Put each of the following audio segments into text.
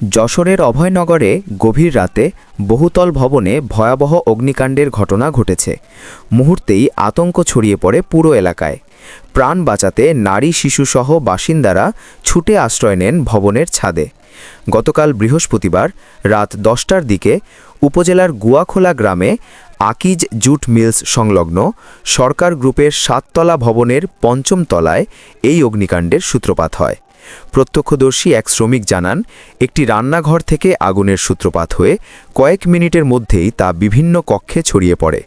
যশোরের অভয়নগরে গভীর রাতে বহুতল ভবনে ভয়াবহ অগ্নিকাণ্ডের ঘটনা ঘটেছে। মুহূর্তেই আতঙ্ক ছড়িয়ে পড়ে পুরো এলাকায়। প্রাণ বাঁচাতে নারী শিশুসহ বাসিন্দারা ছুটে আশ্রয় নেন ভবনের ছাদে। গতকাল বৃহস্পতিবার রাত 10টার দিকে উপজেলার গুয়াখোলা গ্রামে আকিজ জুট মিলস সংলগ্ন সরকার গ্রুপের 7তলা ভবনের 5ম তলায় এই অগ্নিকাণ্ডের সূত্রপাত হয়। প্রত্যক্ষদর্শী এক শ্রমিক জানান, একটি রান্নাঘর থেকে আগুনের সূত্রপাত হয়ে কয়েক মিনিটের মধ্যেই তা বিভিন্ন কক্ষে ছড়িয়ে পড়ে।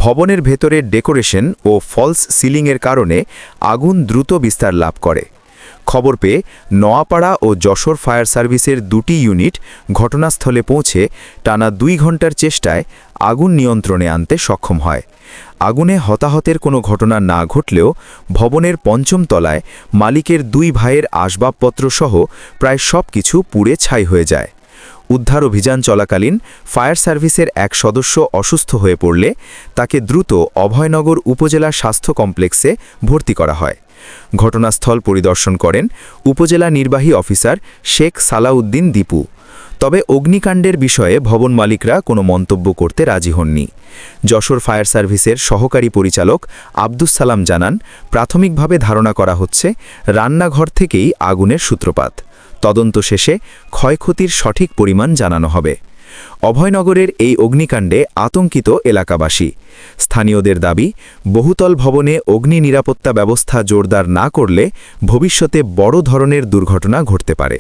ভবনের ভেতরের ডেকোরেশন ও ফলস সিলিংয়ের কারণে আগুন দ্রুত বিস্তার লাভ করে। খবর পেয়ে নোয়াপাড়া ও যশোর ফায়ার সার্ভিসের 2টি ইউনিট ঘটনাস্থলে পৌঁছে টানা 2 ঘণ্টার চেষ্টায় আগুন নিয়ন্ত্রণে আনতে সক্ষম হয়। আগুনে হতাহতের কোনো ঘটনা না ঘটলেও ভবনের 5ম তলায় মালিকের 2 ভাইয়ের আসবাবপত্রসহ প্রায় সব কিছু পুড়ে ছাই হয়ে যায়। উদ্ধার অভিযান চলাকালীন ফায়ার সার্ভিসের এক সদস্য অসুস্থ হয়ে পড়লে তাকে দ্রুত অভয়নগর উপজেলা স্বাস্থ্য কমপ্লেক্সে ভর্তি করা হয়। ঘটনাস্থল পরিদর্শন করেন উপজেলা নির্বাহী অফিসার শেখ সালাউদ্দিন দীপু। তবে অগ্নিকাণ্ডের বিষয়ে ভবন মালিকরা কোনো মন্তব্য করতে রাজি হননি। যশোর ফায়ার সার্ভিসের সহকারী পরিচালক আব্দুস সালাম জানান, প্রাথমিকভাবে ধারণা করা হচ্ছে রান্নাঘর থেকেই আগুনের সূত্রপাত। তদন্ত শেষে ক্ষয়ক্ষতির সঠিক পরিমাণ জানানো হবে। অভয়নগরের এই অগ্নিকাণ্ডে আতঙ্কিত এলাকাবাসী। স্থানীয়দের দাবি, বহুতল ভবনে অগ্নি নিরাপত্তা ব্যবস্থা জোরদার না করলে ভবিষ্যতে বড় ধরনের দুর্ঘটনা ঘটতে পারে।